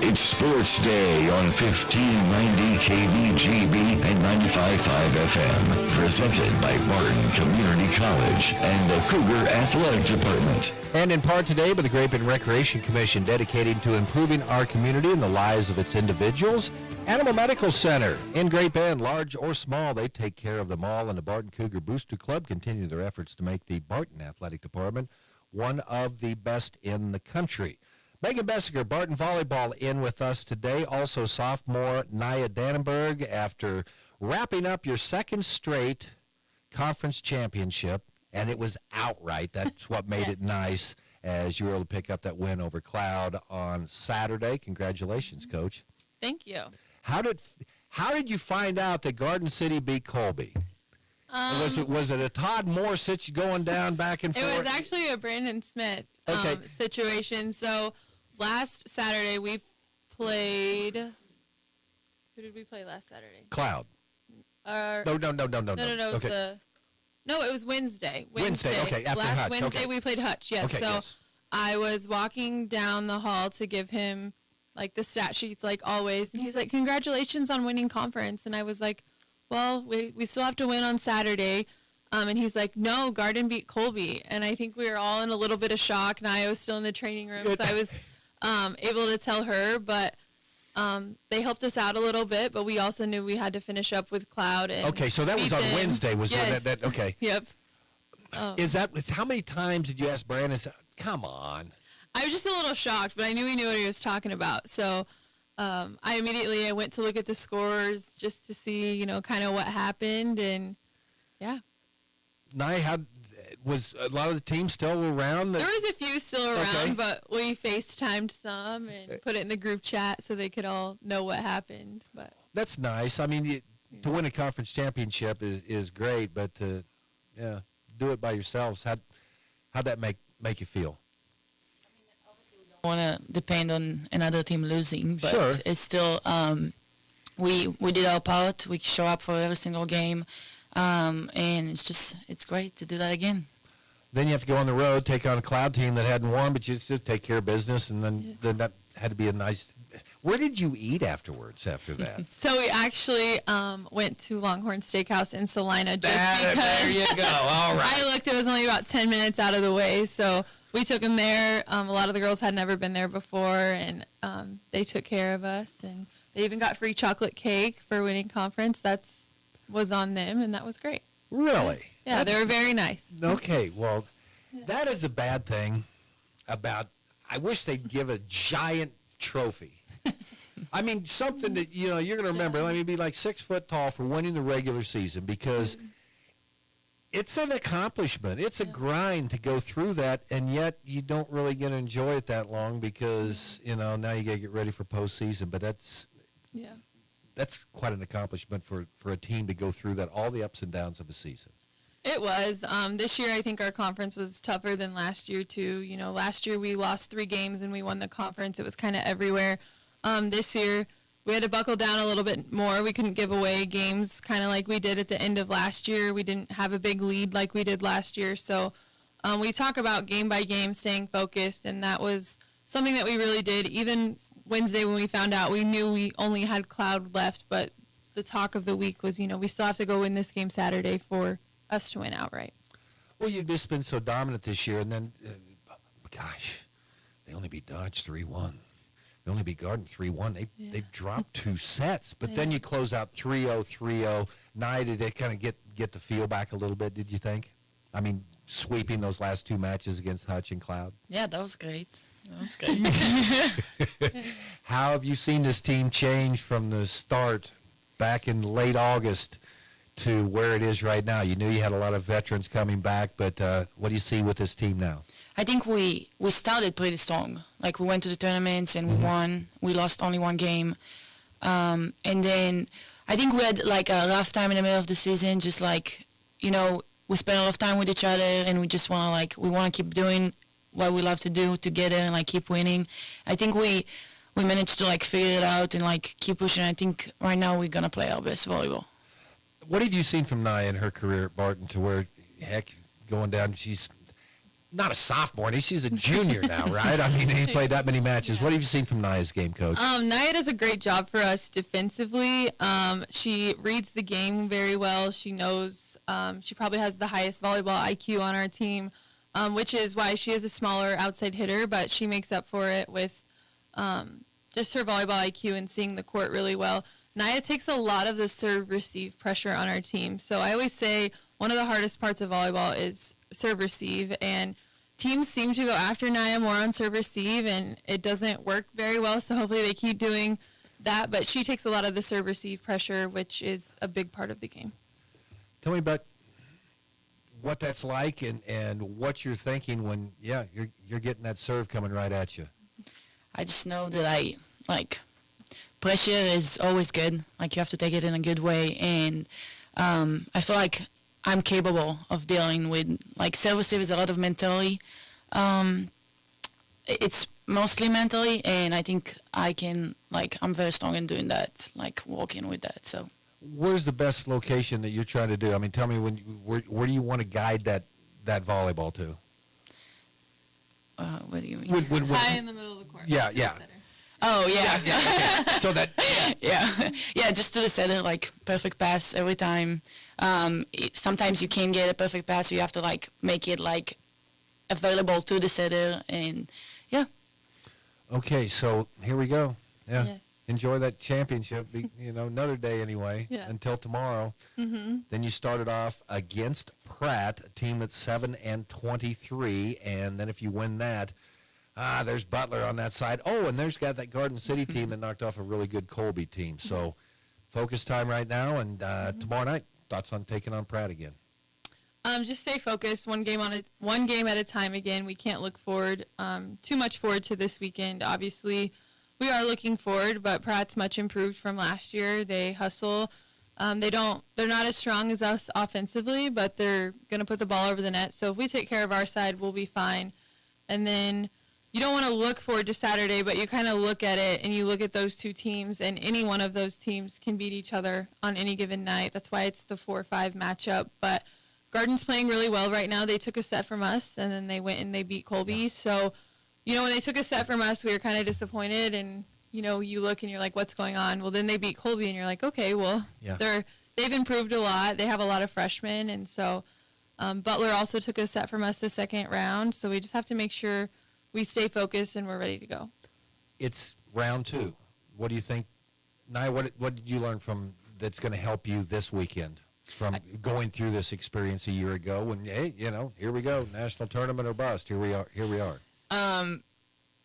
It's Sports Day on 1590 KVGB and 95.5 FM. Presented by Barton Community College and the Cougar Athletic Department. And in part today by the Great Bend Recreation Commission, dedicated to improving our community and the lives of its individuals. Animal Medical Center in Great Bend, large or small, they take care of them all. And the Barton Cougar Booster Club continue their efforts to make the Barton Athletic Department one of the best in the country. Megan Bessiger, Barton Volleyball, in with us today. Also sophomore Nia Dannenberg, after wrapping up your second straight conference championship, and it was outright. That's what made it nice, as you were able to pick up that win over Cloud on Saturday. Congratulations, Coach. Thank you. How did you find out that Garden City beat Colby? Was it a Todd Moore going down back and forth? It was actually a Brandon Smith situation. So last Saturday we played Who did we play last Saturday? Cloud. No. No. Okay. No, it was Wednesday. Wednesday, okay, after last Hutch, Wednesday okay. we played Hutch. Yes. Okay, so yes. I was walking down the hall to give him like the stat sheets, like always, and he's like, "Congratulations on winning conference." And I was like, "Well, we still have to win on Saturday." And he's like, "No, Garden beat Colby." And I think we were all in a little bit of shock. And I was still in the training room, so I was able to tell her, but. They helped us out a little bit, but we also knew we had to finish up with Cloud. And Okay, so that was on Ethan. Wednesday. Was Yes. that okay? Yep. How many times did you ask Brandon? Come on. I was just a little shocked, but I knew he knew what he was talking about. So I immediately went to look at the scores just to see, kind of what happened, and yeah. Nye, was a lot of the team still around? There was a few still around, Okay. but we FaceTimed some and put it in the group chat so they could all know what happened. But That's nice. I mean, to win a conference championship is great, but to do it by yourselves, how'd that make you feel? Want to depend on another team losing, but Sure. it's still we did our part. We show up for every single game, and it's great to do that again. Then you have to go on the road, take on a Cloud team that hadn't won, but you still take care of business, and then that had to be a nice. Where did you eat afterwards? After that, so we actually went to Longhorn Steakhouse in Salina just because. There you go. All right. I looked; it was only about 10 minutes out of the way, so we took them there. A lot of the girls had never been there before, and they took care of us, and they even got free chocolate cake for winning conference. Was on them, and that was great. Really? Yeah, they were very nice. Okay, well, that is a bad thing about, I wish they'd give a giant trophy. I mean, something that, you're going to remember. I mean, be like 6 foot tall for winning the regular season, because it's an accomplishment. It's a grind to go through that, and yet you don't really get to enjoy it that long because, now you got to get ready for postseason. But that's quite an accomplishment for a team to go through that, all the ups and downs of a season. It was. This year, I think our conference was tougher than last year, too. Last year we lost 3 games and we won the conference. It was kind of everywhere. This year, we had to buckle down a little bit more. We couldn't give away games kind of like we did at the end of last year. We didn't have a big lead like we did last year. So we talk about game by game, staying focused, and that was something that we really did. Even Wednesday when we found out, we knew we only had Cloud left, but the talk of the week was, we still have to go win this game Saturday for us to win outright. Well, you've just been so dominant this year, and then, they only beat Dodge 3-1. They only beat Garden 3-1. They've dropped 2 sets, but then you close out 3-0, 3-0. Nye, did they kind of get the feel back a little bit, did you think? I mean, sweeping those last 2 matches against Hutch and Cloud. Yeah, that was great. That was great. How have you seen this team change from the start back in late August to where it is right now? You knew you had a lot of veterans coming back, but what do you see with this team now? I think we started pretty strong. Like, we went to the tournaments and we won. We lost only 1 game. And then I think we had like a rough time in the middle of the season, just like, we spent a lot of time with each other, and we just want to keep doing what we love to do together and like keep winning. I think we managed to like figure it out and like keep pushing. I think right now we're going to play our best volleyball. What have you seen from Nye in her career at Barton to where, heck, going down, she's not a sophomore, she's a junior now, right? I mean, he's played that many matches. What have you seen from Nya's game, Coach? Nia does a great job for us defensively. She reads the game very well. She knows she probably has the highest volleyball IQ on our team, which is why she is a smaller outside hitter, but she makes up for it with just her volleyball IQ and seeing the court really well. Nia takes a lot of the serve-receive pressure on our team. So I always say one of the hardest parts of volleyball is serve-receive, and teams seem to go after Nia more on serve-receive, and it doesn't work very well, so hopefully they keep doing that. But she takes a lot of the serve-receive pressure, which is a big part of the game. Tell me about what that's like and what you're thinking when, you're getting that serve coming right at you. I just know that pressure is always good. Like, you have to take it in a good way, and I feel like I'm capable of dealing with, serve receive is a lot of mentality, it's mostly mentally, and I think I'm very strong in doing that, like working with that. So Where's the best location that you're trying to do? I mean, tell me where do you want to guide that volleyball to? What do you mean? High in the middle of the court. Yeah. Oh yeah. Okay. So that. Yeah. Just to the setter, like perfect pass every time. Sometimes you can't get a perfect pass, so you have to like make it like available to the setter, and yeah. Okay, so here we go. Yeah. Yes. Enjoy that championship. Another day anyway. Yeah. Until tomorrow. Mm-hmm. Then you started off against Pratt, a team that's 7-23, and then if you win that, there's Butler on that side. Oh, and there's got that Garden City team that knocked off a really good Colby team. So, focus time right now, and tomorrow night, thoughts on taking on Pratt again? Just stay focused. One game at a time. Again, we can't look forward too much forward to this weekend. Obviously, we are looking forward, but Pratt's much improved from last year. They hustle. They're not as strong as us offensively, but they're going to put the ball over the net. So if we take care of our side, we'll be fine. And then you don't want to look forward to Saturday, but you kind of look at it and you look at those two teams, and any one of those teams can beat each other on any given night. That's why it's the 4-5 matchup. But Garden's playing really well right now. They took a set from us, and then they went and they beat Colby. Yeah. So, when they took a set from us, we were kind of disappointed, and, you look and you're like, what's going on? Well, then they beat Colby, and you're like, okay, well, they've improved a lot. They have a lot of freshmen, and so Butler also took a set from us the second round, so we just have to make sure we stay focused and we're ready to go. It's round 2. What do you think, Nia, what did you learn from that's going to help you this weekend from going through this experience a year ago when, hey, here we go, national tournament or bust, here we are.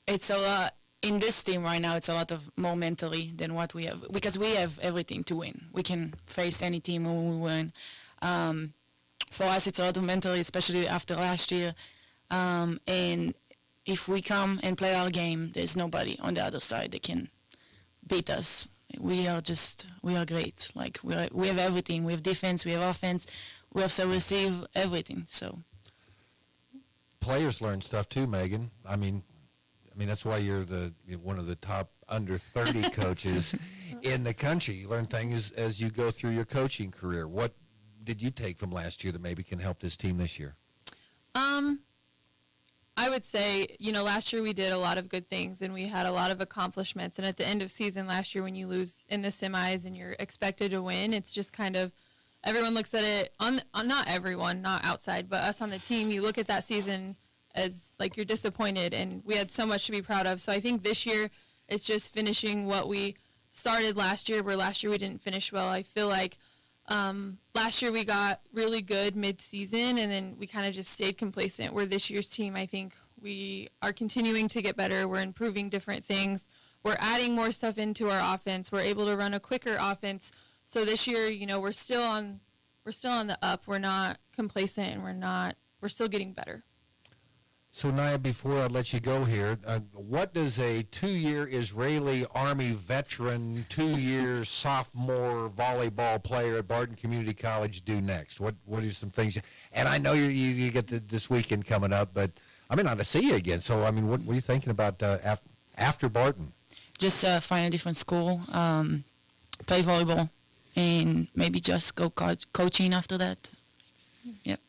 It's a lot in this team right now. It's a lot of more mentally than what we have, because we have everything to win. We can face any team when we win. For us, it's a lot of mentally, especially after last year. And if we come and play our game, there's nobody on the other side that can beat us. We are great. Like we have everything. We have defense. We have offense. We have to receive everything. So. Players learn stuff too, Megan. I mean, that's why you're one of the top under 30 coaches in the country. You learn things as you go through your coaching career. What did you take from last year that maybe can help this team this year? I would say, last year we did a lot of good things and we had a lot of accomplishments. And at the end of season last year, when you lose in the semis and you're expected to win, it's just kind of everyone looks at it on not everyone, not outside, but us on the team. You look at that season as like you're disappointed, and we had so much to be proud of. So I think this year it's just finishing what we started last year, where last year we didn't finish well. I feel like last year we got really good mid-season, and then we kind of just stayed complacent, where this year's team, I think we are continuing to get better. We're improving different things. We're adding more stuff into our offense. We're able to run a quicker offense. So this year, we're still on the up. We're not complacent, and we're still getting better. So, Nia, before I let you go here, what does a 2-year Israeli Army veteran, 2-year sophomore volleyball player at Barton Community College do next? What are some things? And I know you get this weekend coming up, but I mean, not to see you again. So, I mean, what are you thinking about after Barton? Just find a different school, play volleyball, and maybe just go coaching after that. Yep.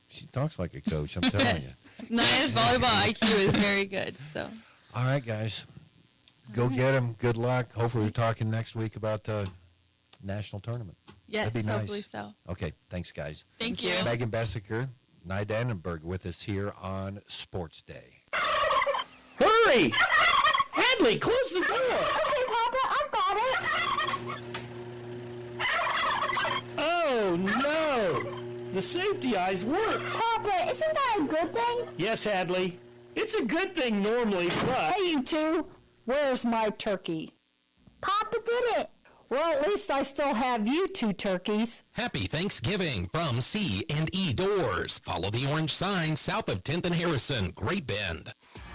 She talks like a coach, I'm telling you. Nia's volleyball IQ is very good. So. All right, guys. Go get them. Good luck. Hopefully we're talking next week about the national tournament. Yes, that'd be nice. Hopefully so. Okay, thanks, guys. Thank you. Megan Bessaker, Nia Dannenberg with us here on Sports Day. Hurry! Hadley, close the door! Okay, Papa, I've got it. Oh, no! The safety eyes worked. Papa, isn't that a good thing? Yes, Hadley. It's a good thing normally, but... Hey, you two. Where's my turkey? Papa did it. Well, at least I still have you two turkeys. Happy Thanksgiving from C&E Doors. Follow the orange sign south of 10th and Harrison, Great Bend.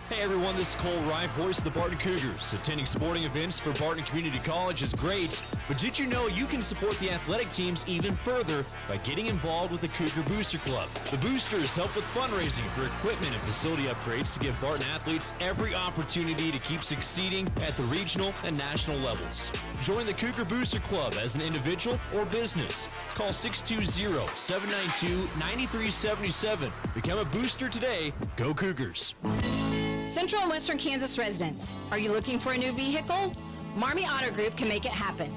Hey everyone, this is Cole Rife, voice of the Barton Cougars. Attending sporting events for Barton Community College is great, but did you know you can support the athletic teams even further by getting involved with the Cougar Booster Club? The Boosters help with fundraising for equipment and facility upgrades to give Barton athletes every opportunity to keep succeeding at the regional and national levels. Join the Cougar Booster Club as an individual or business. Call 620-792-9377. Become a booster today. Go Cougars. Central and Western Kansas residents, are you looking for a new vehicle? Marmy Auto Group can make it happen.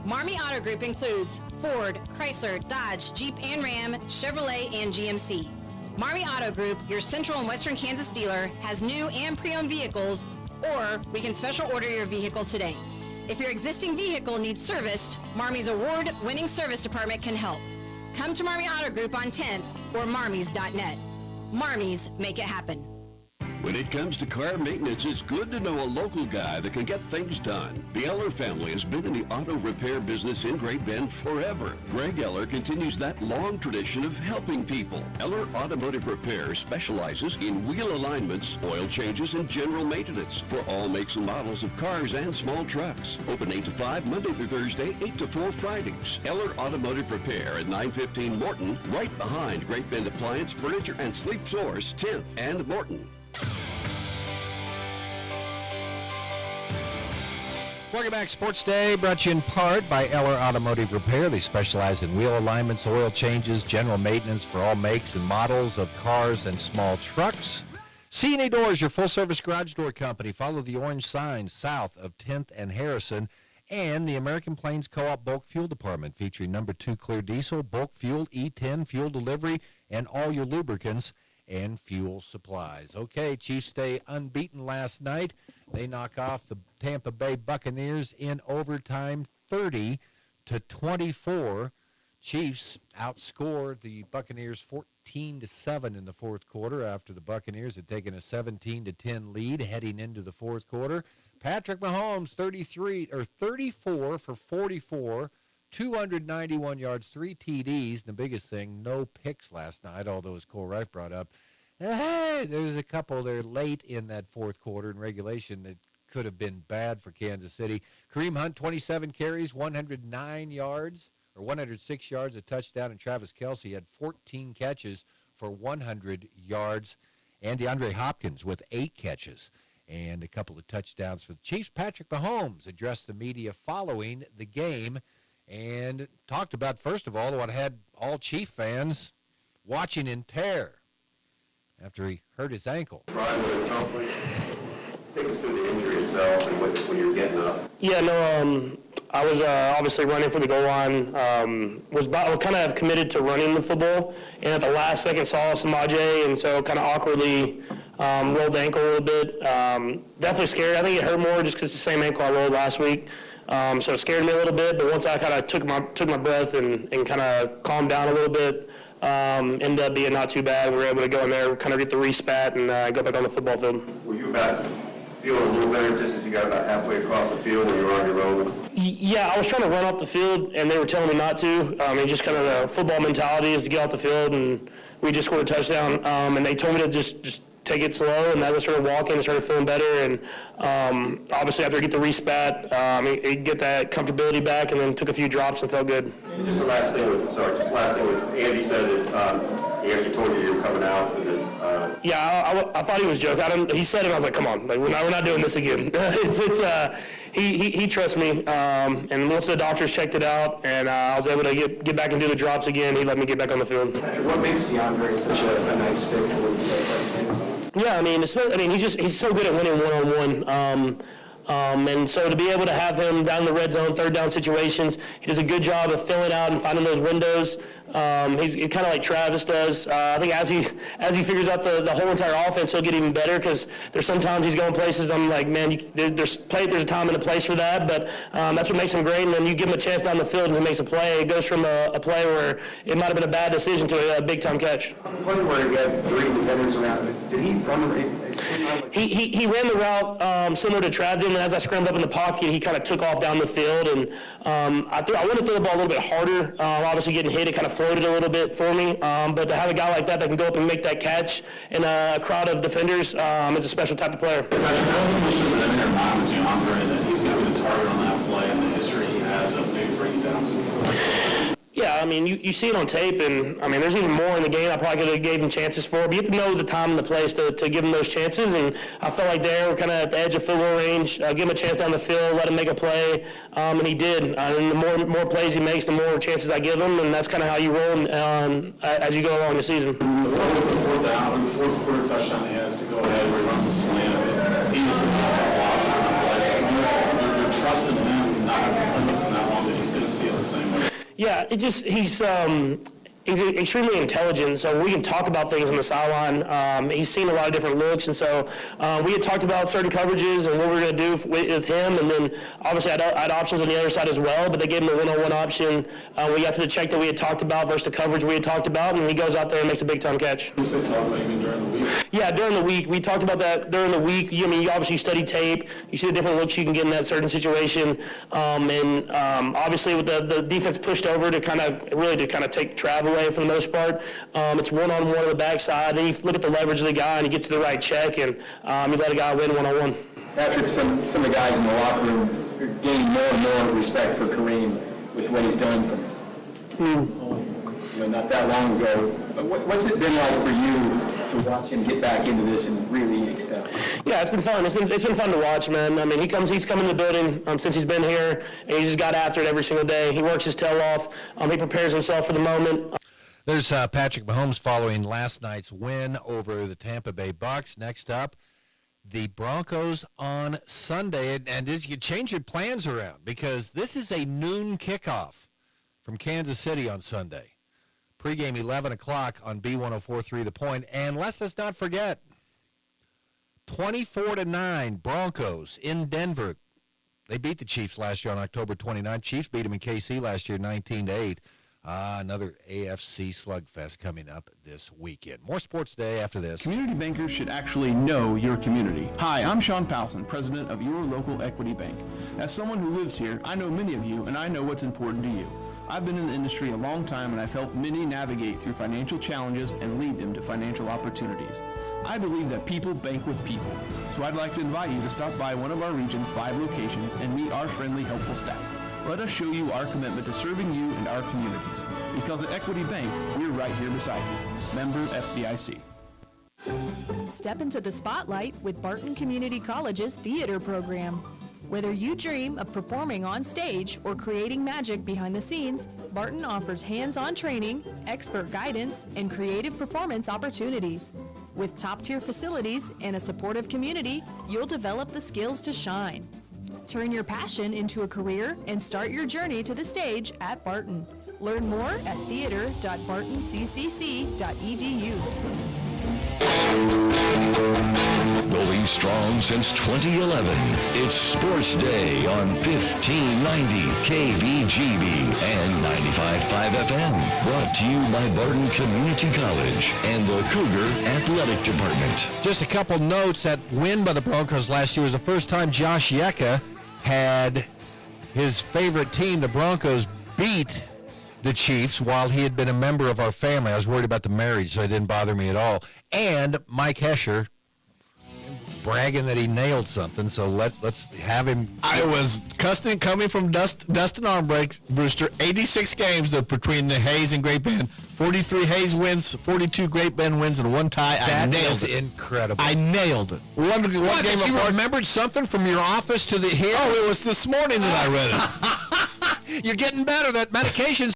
Marmy Auto Group includes Ford, Chrysler, Dodge, Jeep and Ram, Chevrolet, and GMC. Marmy Auto Group, your Central and Western Kansas dealer, has new and pre-owned vehicles, or we can special order your vehicle today. If your existing vehicle needs serviced, Marmy's award-winning service department can help. Come to Marmy Auto Group on 10th or marmys.net. Marmys, make it happen. When it comes to car maintenance, it's good to know a local guy that can get things done. The Eller family has been in the auto repair business in Great Bend forever. Greg Eller continues that long tradition of helping people. Eller Automotive Repair specializes in wheel alignments, oil changes, and general maintenance for all makes and models of cars and small trucks. Open 8 to 5 Monday through Thursday, 8 to 4 Fridays. Eller Automotive Repair at 915 Morton, right behind Great Bend Appliance, Furniture, and Sleep Source, 10th and Morton. Welcome back, Sports Day, brought to you in part by Eller Automotive Repair. They specialize in wheel alignments, oil changes, general maintenance for all makes and models of cars and small trucks. C&A Doors, your full-service garage door company. Follow the orange sign south of 10th and Harrison. And the American Plains Co-op Bulk Fuel Department, featuring number 2 clear diesel, bulk fuel, E10, fuel delivery, and all your lubricants and fuel supplies. Okay, Chiefs stay unbeaten last night. They knock off the Tampa Bay Buccaneers in overtime, 30-24. Chiefs outscored the Buccaneers 14-7 in the fourth quarter after the Buccaneers had taken a 17-10 lead heading into the fourth quarter. Patrick Mahomes, 34 for 44, 291 yards, 3 TDs. The biggest thing, no picks last night, although as Cole Rife brought up, there's a couple there late in that fourth quarter in regulation that could have been bad for Kansas City. Kareem Hunt, 27 carries, 109 yards, or 106 yards, a touchdown, and Travis Kelce had 14 catches for 100 yards. And DeAndre Hopkins with 8 catches and a couple of touchdowns for the Chiefs. Patrick Mahomes addressed the media following the game and talked about, first of all, what had all Chief fans watching in terror after he hurt his ankle. Brian, take us through the injury itself and when you're getting up. Yeah, no, I was obviously running for the goal line. Was kind of committed to running the football, and at the last second saw Samaje, and so kind of awkwardly rolled the ankle a little bit. Definitely scared. I think it hurt more just because it's the same ankle I rolled last week. So it scared me a little bit, but once I kind of took my breath and kind of calmed down a little bit, ended up being not too bad. We were able to go in there, kind of get the respat, and go back on the football field. Were you feeling a little better just as you got about halfway across the field when you were on your own? Yeah, I was trying to run off the field, and they were telling me not to. Just kind of the football mentality is to get off the field, and we just scored a touchdown. And they told me to just take it slow, and I just started walking and started feeling better. And obviously, after I get the respat, get that comfortability back, and then took a few drops and felt good. And just last thing with Andy said that he actually told you were coming out. And then, yeah, I thought he was joking. He said it, and I was like, come on, we're not doing this again. He trusts me, and once the doctors checked it out, and I was able to get back and do the drops again, he let me get back on the field. What makes DeAndre such a nice fit for you guys on the team? Yeah, he's so good at winning one-on-one. And so to be able to have him down in the red zone, third down situations, he does a good job of filling out and finding those windows. He's kind of like Travis does. I think as he figures out the whole entire offense, he'll get even better, because there's sometimes he's going places I'm like, man, there's a time and a place for that, but that's what makes him great. And then you give him a chance down the field and he makes a play. It goes from a play where it might have been a bad decision to a big-time catch. The play where he had 3 defenders around him, did he run He ran the route similar to Trav did, and as I scrambled up in the pocket, he kind of took off down the field, and I wanted to throw the ball a little bit harder. Obviously getting hit, it kind of floated a little bit for me, but to have a guy like that can go up and make that catch in a crowd of defenders, it's a special type of player. Patrick, how do you wish there was in your mind with DeAndre that he's going to be the target on that play and the history he has of maybe bringing down some guys? Yeah, I mean, you see it on tape, and I mean, there's even more in the game I probably could have gave him chances for. But you have to know the time and the place to give him those chances. And I felt like there we're kind of at the edge of field goal range. Give him a chance down the field, let him make a play, and he did. And the more plays he makes, the more chances I give him, and that's kind of how you roll as you go along the season. The fourth quarter touchdown he has to go ahead where he runs a slant. He needs to know how to watch. You're trusting him not going to play with him that long that he's going to see it the same way. Yeah, he's extremely intelligent, so we can talk about things on the sideline. He's seen a lot of different looks, and so we had talked about certain coverages and what we were going to do with him, and then obviously I had options on the other side as well, but they gave him a one-on-one option. We got to the check that we had talked about versus the coverage we had talked about, and he goes out there and makes a big-time catch. You say talk about even during the week? Yeah, during the week. We talked about that during the week. You obviously study tape. You see the different looks you can get in that certain situation, and obviously with the defense pushed over to kind of take Trav away for the most part. It's one-on-one on the backside. Then you look at the leverage of the guy and you get to the right check, and you let a guy win one-on-one. Patrick, some of the guys in the locker room are gaining more and more respect for Kareem with what he's done from not that long ago. What's it been like for you to watch him get back into this and really excel? Yeah, it's been fun. It's been fun to watch, man. I mean, he's come in the building since he's been here, and he just got after it every single day. He works his tail off. He prepares himself for the moment. There's Patrick Mahomes following last night's win over the Tampa Bay Bucs. Next up, the Broncos on Sunday. And you change your plans around because this is a noon kickoff from Kansas City on Sunday. Pre-game 11 o'clock on B1043 The Point. And let's not forget, 24-9 Broncos in Denver. They beat the Chiefs last year on October 29th. Chiefs beat them in KC last year 19-8. Another AFC slugfest coming up this weekend. More Sports Day after this. Community bankers should actually know your community. Hi, I'm Sean Powelson, president of your local equity bank. As someone who lives here, I know many of you, and I know what's important to you. I've been in the industry a long time, and I've helped many navigate through financial challenges and lead them to financial opportunities. I believe that people bank with people, so I'd like to invite you to stop by one of our region's 5 locations and meet our friendly, helpful staff. Let us show you our commitment to serving you and our communities. Because at Equity Bank, we're right here beside you. Member FDIC. Step into the spotlight with Barton Community College's theater program. Whether you dream of performing on stage or creating magic behind the scenes, Barton offers hands-on training, expert guidance, and creative performance opportunities. With top-tier facilities and a supportive community, you'll develop the skills to shine. Turn your passion into a career and start your journey to the stage at Barton. Learn more at theater.bartoncccc.edu. Going strong since 2011, it's Sports Day on 1590 KBGB and 95.5 FM. Brought to you by Barton Community College and the Cougar Athletic Department. Just a couple notes. That win by the Broncos last year was the first time Josh Yeka had his favorite team, the Broncos, beat the Chiefs while he had been a member of our family. I was worried about the marriage, so it didn't bother me at all. And Mike Hesher bragging that he nailed something, so let's have him. I was coming from Dustin Armbruster, 86 games between the Hayes and Great Bend. 43 Hayes wins, 42 Great Bend wins, and 1 tie. I nailed it. Incredible. I nailed it. One game you remembered something from your office to the here? Oh, it was this morning that I read it. You're getting better. That medication's